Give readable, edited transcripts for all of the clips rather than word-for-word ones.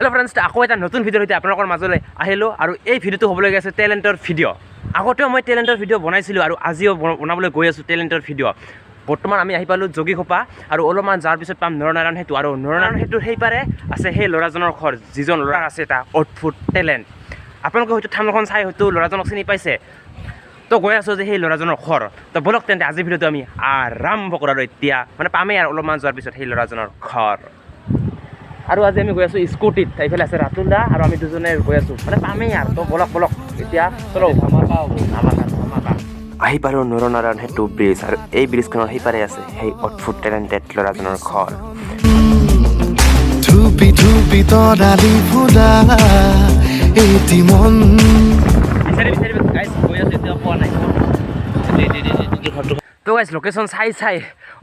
Hello' friends, আকৌ এটা নতুন ভিডিঅ'ৰ সৈতে আপোনালোকৰ মাজলৈ আহিলোঁ আৰু এই ভিডিঅ'টো হ'বলৈ গৈ আছে টেলেণ্টৰ ভিডিঅ'। আগতেও মই টেলেণ্টৰ ভিডিঅ' বনাইছিলোঁ আৰু আজিও বনাবলৈ গৈ আছোঁ টেলেণ্টৰ ভিডিঅ'। বৰ্তমান আমি আহি পালোঁ যোগীঘোপা আৰু অলপমান যোৱাৰ পিছত পাম নৰনাৰায়ণ সেতু আৰু নৰনাৰায়ণ সেতুৰ সেইপাৰে আছে সেই ল'ৰাজনৰ ঘৰ, যিজন ল'ৰাৰ আছে এটা অদ্ভুত টেলেণ্ট। আপোনালোকে হয়তো থামখন চাই হয়তো ল'ৰাজনক চিনি পাইছে। তো গৈ আছোঁ যে সেই ল'ৰাজনৰ ঘৰ। তো বলক তেন্তে আজিৰ ভিডিঅ'টো আমি আৰম্ভ কৰোঁ আৰু এতিয়া মানে পামেই আৰু অলপমান যোৱাৰ পিছত সেই ল'ৰাজনৰ ঘৰ। আৰু আজি আমি গৈ আছোঁ স্কুটিত, এইফালে আছে ৰাতুল দা আৰু আমি দুজনে গৈ আছোঁ মানে পামেই আৰু। তো বলক এতিয়া চলো আহি পালোঁ নৰনাৰায়ণ সেতু ব্ৰিজ আৰু এই ব্ৰিজখনৰ সেইপাৰে আছে সেই অদ্ভুত টেলেণ্টেড ল'ৰাজনৰ ঘৰ। তো গাইছ লোকেশ্যন চাই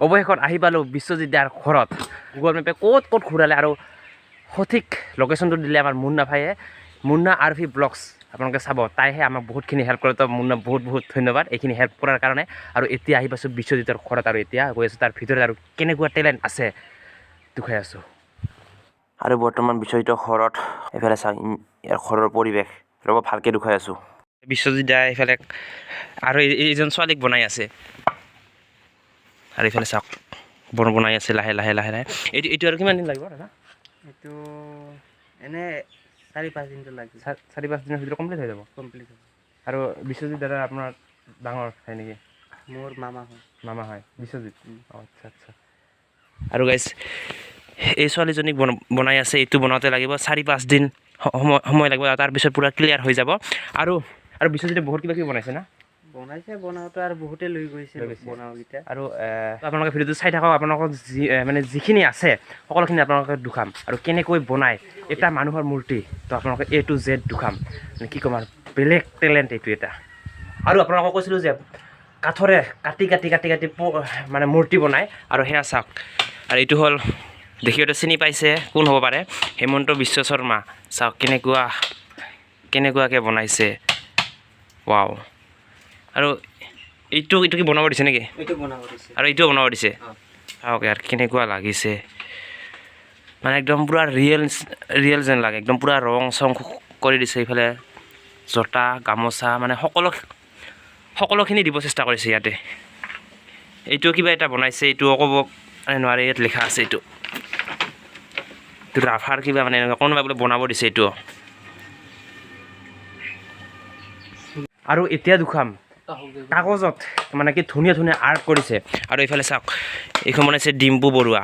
অৱশেষত আহি পালোঁ বিশ্বজিৎ দাৰ ঘৰত। গুগল মেপে ক'ত ঘূৰালে আৰু সঠিক লোকেশ্যনটো দিলে আমাৰ মুন্না ভাইয়ে, মুন্না আৰভি ব্লগছ। আপোনালোকে চাব, তাইহে আমাক বহুতখিনি হেল্প কৰে। তো মুন্না বহুত ধন্যবাদ এইখিনি হেল্প কৰাৰ কাৰণে। আৰু এতিয়া আহি পাইছোঁ বিশ্বজিতৰ ঘৰত আৰু এতিয়া গৈ আছোঁ তাৰ ভিতৰত আৰু কেনেকুৱা টেলেণ্ট আছে দেখুৱাই আছোঁ। আৰু বৰ্তমান বিশ্বজিতৰ ঘৰত এইফালে চাওক ইয়াৰ ঘৰৰ পৰিৱেশ ৰ'ব ভালকৈ দেখুৱাই আছোঁ। বিশ্বজিৎ দাই এইফালে আৰু এইজন ছোৱালীক বনাই আছে আৰু এইফালে চাওক বনাই আছে লাহে এইটো আৰু কিমান দিন লাগিব দাদা? এইটো এনে 4-5 দিনটো লাগিব। 4-5 দিনৰ ভিতৰত কমপ্লিট হৈ যাব। আৰু বিশ্বজিৎ দাদা আপোনাৰ ডাঙৰ হয় নেকি? মোৰ মামা হয় বিশ্বজিৎ। আচ্ছা। আৰু গাইছ এই ছোৱালীজনীক বনাই আছে, এইটো বনাওঁতে লাগিব 4-5 দিন সময় লাগিব আৰু তাৰপিছত পূৰা ক্লিয়াৰ হৈ যাব। আৰু বিশ্বজিতে বহুত কিবা কিবি বনাইছে না? বনাওঁতে আৰু বহুতে লৈ গৈছে বনাওঁকেইটা। আৰু আপোনালোকে ভিডিঅ'টো চাই থাকক। আপোনালোকৰ মানে যিখিনি আছে সকলোখিনি আপোনালোকে দুখাম আৰু কেনেকৈ বনায় এটা মানুহৰ মূৰ্তি। তো আপোনালোকে A to Z দুখাম, মানে কি ক'ম আৰু বেলেগ টেলেণ্ট এইটো এটা। আৰু আপোনালোকক কৈছিলোঁ যে কাঠৰে কাটি মানে মূৰ্তি বনায় আৰু সেয়া চাওক। আৰু এইটো হ'ল দেখিতে চিনি পাইছে কোন হ'ব পাৰে, হেমন্ত বিশ্ব শৰ্মা। চাওক কেনেকুৱাকৈ বনাইছে, ৱাও। আৰু এইটো কি বনাব দিছে নেকি? আৰু এইটোও বনাব দিছে। চাওক ইয়াৰ কেনেকুৱা লাগিছে, মানে একদম পূৰা ৰিয়েল যেন লাগে। একদম পূৰা ৰং চং কৰি দিছে। এইফালে জোতা গামোচা মানে সকলোখিনি দিব চেষ্টা কৰিছে ইয়াতে। এইটো কিবা এটা বনাইছে, এইটোও ক'ব মানে নোৱাৰে, ইয়াত লিখা আছে এইটো ৰাভাৰ কিবা মানে এনেকুৱা কোনোবা বোলে বনাব দিছে এইটো। আৰু এতিয়া দুখাম কাগজত মানে কি ধুনীয়া আৰ্ট কৰিছে। আৰু এইফালে চাওক এইখন বনাইছে ডিম্পু বৰুৱা।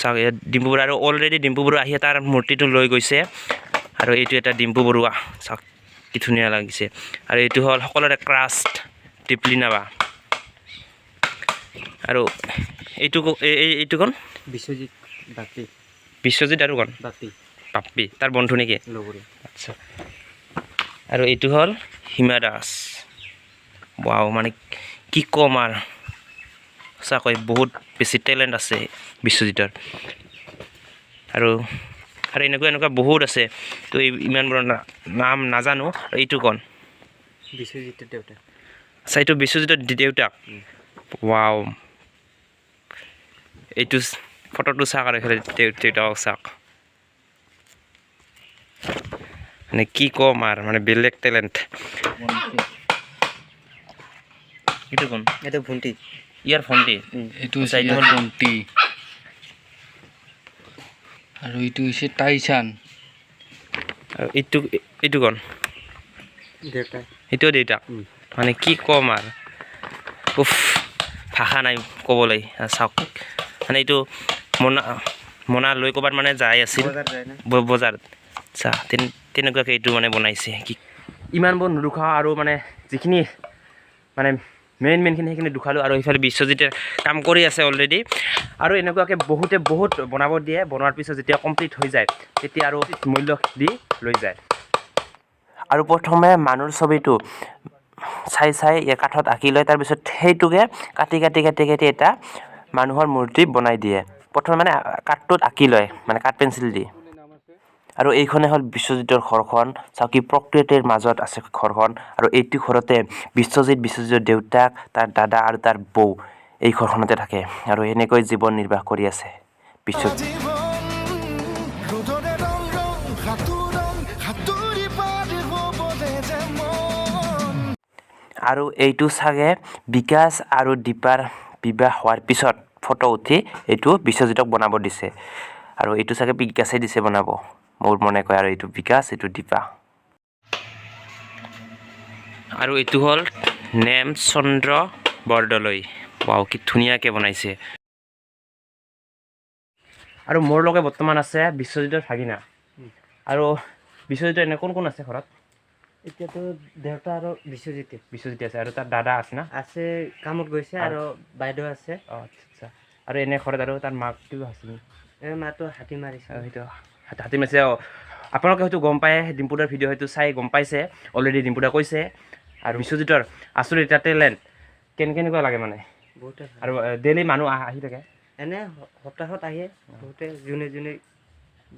চাওক ইয়াত ডিম্পু বৰুৱা, আৰু অলৰেডি ডিম্পু বৰুৱা আহি তাৰ মূৰ্তিটো লৈ গৈছে। আৰু এইটো এটা ডিম্পু বৰুৱা, চাওক কি ধুনীয়া লাগিছে। আৰু এইটো হ'ল সকলোৰে ক্ৰাষ্ট টিপলিনাবা। আৰু এইটো কোন? বিশ্বজিৎ আৰু কোন? বাপি তাৰ বন্ধু নেকি? আচ্ছা। আৰু এইটো হ'ল হিমা দাস। ৱাও, মানে কি ক'ম আৰু সঁচাকৈ বহুত বেছি টেলেণ্ট আছে বিশ্বজিতৰ। আৰু এনেকুৱা বহুত আছে। তো ইমানবোৰৰ নাম নাজানো। এইটো কোন? বিশ্বজিতৰ দেউতা। আচ্ছা, এইটো বিশ্বজিতৰ দেউতাক। ৱাও, এইটো ফটোটো চাওক আৰু এইফালে দেউতাকক চাওক। মানে কি ক'ম আৰু মানে বেলেগ টেলেণ্ট। এইটো কোন? এইটো ভণ্টি। ইয়াৰ ভণ্টি। এইটো হ'ল ভণ্টি। আৰু এইটো হৈছে টাইচান। আৰু এইটো কোন? দেউতা। এইটোও দেউতাক। মানে কি ক'ম আৰু ভাষা নাই ক'বলৈ। চাওক মানে এইটো মোনা লৈ ক'ৰবাত মানে যাই আছিল বজাৰত। আচ্ছা, তেনেকুৱাকৈ এইটো মানে বনাইছে। কি ইমানবোৰ নুদুখাওঁ আৰু মানে যিখিনি মানে মেইনখিনি সেইখিনি দুখালোঁ। আৰু এইফালে বিশ্বজিতে কাম কৰি আছে অলৰেডি। আৰু এনেকুৱাকৈ বহুত বনাব দিয়ে। বনোৱাৰ পিছত যেতিয়া কমপ্লিট হৈ যায় তেতিয়া আৰু মূল্য দি লৈ যায়। আৰু প্ৰথমে মানুহৰ ছবিটো চাই ইয়াৰ কাঠত আঁকি লয়, তাৰপিছত সেইটোকে কাটি এটা মানুহৰ মূৰ্তি বনাই দিয়ে। প্ৰথমে মানে কাঠটোত আঁকি লয়, মানে কাঠ পেঞ্চিল দি। আৰু এইখনে হ'ল বিশ্বজিতৰ ঘৰখন। চাওক কি প্ৰকৃতিৰ মাজত আছে ঘৰখন। আৰু এইটো ঘৰতে বিশ্বজিতৰ দেউতাক, তাৰ দাদা আৰু তাৰ বৌ এই ঘৰখনতে থাকে। আৰু এনেকৈ জীৱন নিৰ্বাহ কৰি আছে বিশ্বজিৎ। আৰু এইটো চাগে বিকাশ আৰু দীপাৰ বিবাহ হোৱাৰ পিছত ফটো উঠি এইটো বিশ্বজিতক বনাব দিছে আৰু এইটো চাগে বিকাশে দিছে বনাব মোৰ মনে কয় আৰু এইটো বিকাশ এইটো দীপা আৰু এইটো হ'ল নেমচন্দ্ৰ বৰদলৈ ৱাও কি ধুনীয়াকৈ বনাইছে আৰু মোৰ লগে বৰ্তমান আছে বিশ্বজিতৰ ভাগিনা আৰু বিশ্বজিতৰ এনে কোন কোন আছে ঘৰত এতিয়াতো দেউতা আৰু বিশ্বজিৎ আছে আৰু তাৰ দাদা আছে না আছে কামত গৈছে আৰু বাইদেউ আছে অঁ আচ্ছা আৰু এনে ঘৰত আৰু তাৰ মাকটো আছে মাতো হাতী মাৰিছে সেইটো হাতী মাৰিছে আপোনালোকে হয়তো গম পায় ডিম্পুদাৰ ভিডিঅ' হয়তো চাই গম পাইছে অলৰেডি ডিম্পুদা কৈছে আৰু বিশ্বজিতৰ আচৰিত এটা টেলেণ্ট কেনেকুৱা লাগে মানে বহুতে আৰু ডেইলি মানুহ আহি থাকে এনে সপ্তাহত আহে বহুতে যোনে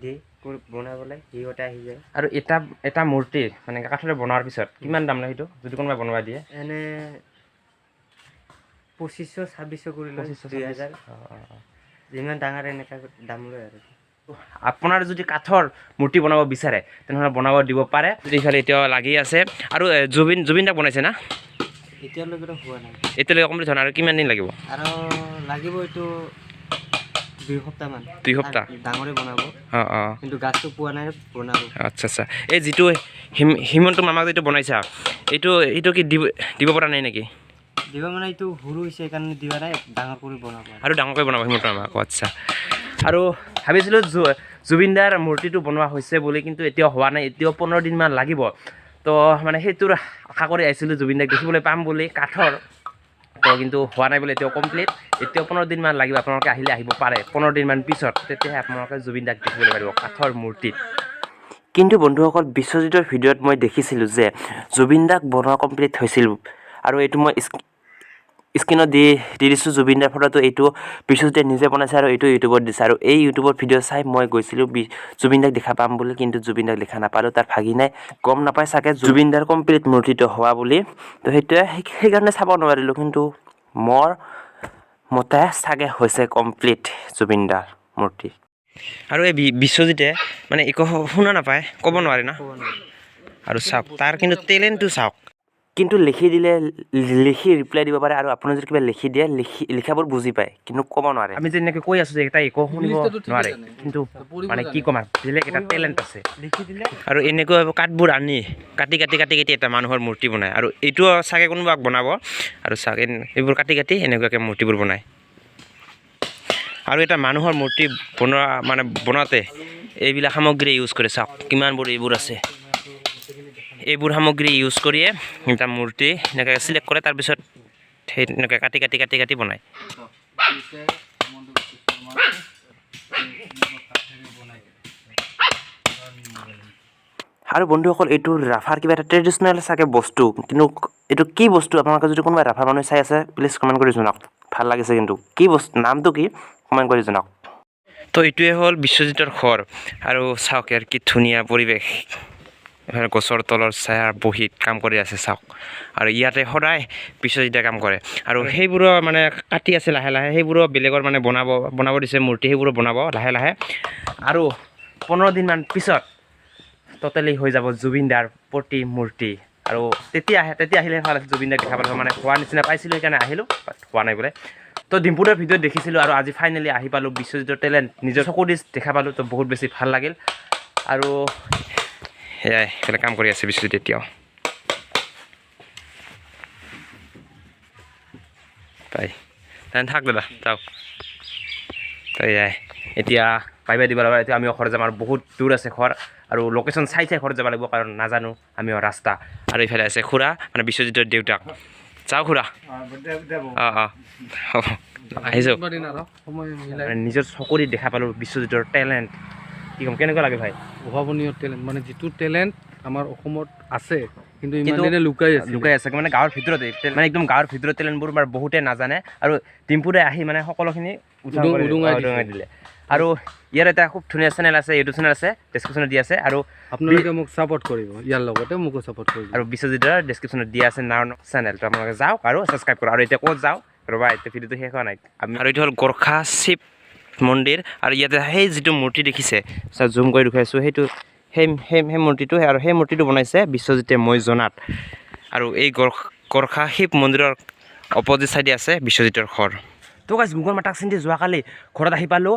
দিয়ে বনাবলৈ সিহঁতে আহি যায় আৰু এটা মূৰ্তি মানে কাঠৰে বনোৱাৰ পিছত কিমান দাম লয় সেইটো যদি কোনোবাই বনোৱাই দিয়ে এনে 2500-2600 কৰি লয় 2000 যিমান ডাঙৰ এনেকুৱা দাম লয় আৰু আপোনাৰ যদি কাঠৰ মূৰ্তি বনাব বিচাৰে তেনেহ'লে বনাব দিব পাৰে যদি ইফালে এতিয়া লাগি আছে আৰু জুবিন দাক বনাইছে না এতিয়ালৈকে হোৱা নাই এতিয়ালৈকে কমপ্লিট হোৱা নাই আৰু কিমান দিন লাগিব আৰু লাগিব এইটো 2 সপ্তাহমান 2 সপ্তাহ ডাঙৰে বনাব কিন্তু গাছটো পোৱা নাই বনাব আচ্ছা এই যিটো হিমন্ত মামাক যিটো বনাইছা এইটো কি দিব পৰা নাই নেকি দিব মানে এইটো সৰু হৈছে সেইকাৰণে দিব নাই ডাঙৰ কৰি বনাব আৰু ডাঙৰকৈ বনাব হিমন্ত মামাক আচ্ছা আৰু ভাবিছিলোঁ জুবিনদাৰ মূৰ্তিটো বনোৱা হৈছে বুলি কিন্তু এতিয়াও হোৱা নাই এতিয়াও 15 দিনমান লাগিব তো মানে সেইটোৰ আশা কৰি আহিছিলোঁ জুবিনদাক দেখিবলৈ পাম বুলি কাঠৰ তো কিন্তু হোৱা নাই বুলি এতিয়াও কমপ্লিট এতিয়াও 15 দিনমান লাগিব আপোনালোকে আহিব পাৰে 15 দিনমান পিছত তেতিয়াহে আপোনালোকে জুবিনদাক দেখিবলৈ পাৰিব কাঠৰ মূৰ্তিত কিন্তু বন্ধুসকল বিশ্বজিতৰ ভিডিঅ'ত মই দেখিছিলোঁ যে জুবিনদাক বনোৱা কমপ্লিট হৈছিল আৰু এইটো মই স্ক্ৰীনত দি দিছোঁ জুবিনদাৰ ফটোটো এইটো বিশ্বজিতে নিজে বনাইছে আৰু এইটো ইউটিউবত দিছে আৰু এই ইউটিউবৰ ভিডিঅ' চাই মই গৈছিলোঁ জুবিনদাক দেখা পাম বুলি কিন্তু জুবিনদাক দেখা নাপালোঁ তাৰ ভাগিনাই গম নাপায় চাগে জুবিনদাৰ কমপ্লিট মূৰ্তিটো হোৱা বুলি তো সেইকাৰণে চাব নোৱাৰিলোঁ কিন্তু মোৰ মতে চাগে হৈছে কমপ্লিট জুবিনদাৰ মূৰ্তি আৰু এই বিশ্বজিতে মানে একো শুনা নাপায় ক'ব নোৱাৰে না আৰু চাওক তাৰ কিন্তু টেলেণ্টটো চাওক কিন্তু লিখি ৰিপ্লাই দিব পাৰে আৰু আপুনি যদি কিবা লিখি দিয়ে লিখাবোৰ বুজি পায় কিন্তু ক'ব নোৱাৰে আমি যেনেকৈ কৈ আছোঁ যে তাই একো শুনিব নোৱাৰে কিন্তু মানে কি ক'ম আৰু বেলেগ এটা টেলেণ্ট আছে লিখি দিলে আৰু এনেকুৱা কাঠবোৰ আনি কাটি এটা মানুহৰ মূৰ্তি বনায় আৰু এইটো চাগে কোনোবাক বনাব আৰু চাওক এইবোৰ কাটি এনেকুৱাকৈ মূৰ্তিবোৰ বনায় আৰু এটা মানুহৰ মূৰ্তি বনাওঁতে এইবিলাক সামগ্ৰী ইউজ কৰে চাওক কিমানবোৰ এইবোৰ আছে এইবোৰ সামগ্ৰী ইউজ কৰিয়ে এটা মূৰ্তি এনেকৈ চিলেক্ট কৰে তাৰপিছত সেই এনেকৈ কাটি বনায় আৰু বন্ধুসকল এইটো ৰাভাৰ কিবা এটা ট্ৰেডিশ্যনেল চাগে বস্তু কিন্তু এইটো কি বস্তু আপোনালোকে যদি কোনোবা ৰাভা মানুহ চাই আছে প্লিজ কমেণ্ট কৰি জনাওক ভাল লাগিছে কিন্তু কি বস্তু নামটো কি কমেণ্ট কৰি জনাওক তো এইটোৱে হ'ল বিশ্বজিতৰ ঘৰ আৰু চাওক ইয়াৰ কি ধুনীয়া পৰিৱেশ গছৰ তলৰ ছায়া বহি কাম কৰি আছে চাওক আৰু ইয়াতে সদায় বিশ্বজিতে কাম কৰে আৰু সেইবোৰো মানে কাটি আছে লাহে সেইবোৰো বেলেগৰ মানে বনাব দিছে মূৰ্তি সেইবোৰো বনাব লাহে আৰু 15 দিনমান পিছত ট'টেলি হৈ যাব জুবিনদাৰ প্ৰতিমূৰ্তি আৰু তেতিয়া আহিলে ভাল আছিল জুবিনদাক দেখা পালোঁ মানে হোৱা নিচিনা পাইছিলোঁ সেইকাৰণে আহিলোঁ হোৱা নাই বোলে তো ডিম্পুদাৰ ভিডিঅ'ত দেখিছিলোঁ আৰু আজি ফাইনেলি আহি পালোঁ বিশ্বজিতৰ টেলেণ্ট নিজৰ চকু দি দেখা পালোঁ তো বহুত বেছি ভাল লাগিল আৰু সেয়াই সেইফালে কাম কৰি আছে বিশ্বজিত এতিয়াও পাই থাক দাদা যাওক তো এয়াই এতিয়া পাইবা দিব লাগিব এতিয়া আমিও ঘৰত যাম আৰু বহুত দূৰ আছে ঘৰ আৰু লোকেশ্যন চাই ঘৰত যাব লাগিব কাৰণ নাজানো আমিও ৰাস্তা আৰু এইফালে আছে খুৰা মানে বিশ্বজিতৰ দেউতাক যাওঁ খুৰা আহিছোঁ নিজৰ চকুৰি দেখা পালোঁ বিশ্বজিতৰ টেলেণ্ট কি ক'ম কেনেকুৱা লাগে ভাই অভাৱনীয় টেলেণ্ট মানে যিটো টেলেণ্ট আমাৰ অসমত আছে কিন্তু ইমান দিনে লুকাই আছে মানে গাঁৱৰ ভিতৰতে মানে একদম গাঁৱৰ ভিতৰত টেলেণ্টবোৰ বহুতে নাজানে আৰু ডিম্পুৰে আহি মানে সকলোখিনি উদঙাই দিলে আৰু ইয়াৰ এটা খুব ধুনীয়া চেনেল আছে ইউটিউব চেনেল আছে ডেছক্ৰিপশ্যনত দিয়া আছে আৰু আপোনালোকে মোক ছাপোৰ্ট কৰিব ইয়াৰ লগতে মোকো ছাপোৰ্ট কৰিব আৰু বিশ্বজিতৰ ডেছক্ৰিপশ্যনত দিয়া আছে নাও চেনেলটো আপোনালোকে যাওক আৰু ছাবস্ক্ৰাইব কৰক আৰু এতিয়া ক'ত যাওঁ ৰ'বা এতিয়া ভিডিঅ'টো শেষ হোৱা নাই আৰু এইটো হ'ল গোৰ্খা শিৱ মন্দিৰ আৰু ইয়াতে সেই যিটো মূৰ্তি দেখিছে জুম কৰি দেখুৱাইছোঁ সেইটো সেই মূৰ্তিটো আৰু সেই মূৰ্তিটো বনাইছে বিশ্বজিতে মই জনাত আৰু এই গৰ্খা শিৱ মন্দিৰৰ অপজিট চাইডে আছে বিশ্বজিতৰ ঘৰ তো গাইছ গুগল মাতাক চিন্তি যোৱাকালি ঘৰত আহি পালোঁ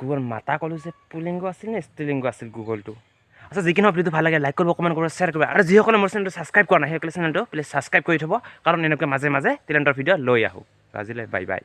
গুগল মাতা ক'লোঁ যে পুলিংগ আছিল নে ষ্টিলিংগ আছিল গুগলটো আচ্ছা যিখিনি ভিডিঅ'টো ভাল লাগে লাইক কৰিব কমেণ্ট কৰিব শ্বেয়াৰ কৰিব আৰু যিসকলে মোৰ চেনেলটো ছাবস্ক্ৰাইব কৰা নাই সেইসকলে চেনেলটো প্লিজ ছাবস্ক্ৰাইব কৰি থ'ব কাৰণ এনেকৈ মাজে মাজে টেলেণ্টৰ ভিডিঅ' লৈ আহোঁ আজিলৈ বাই বাই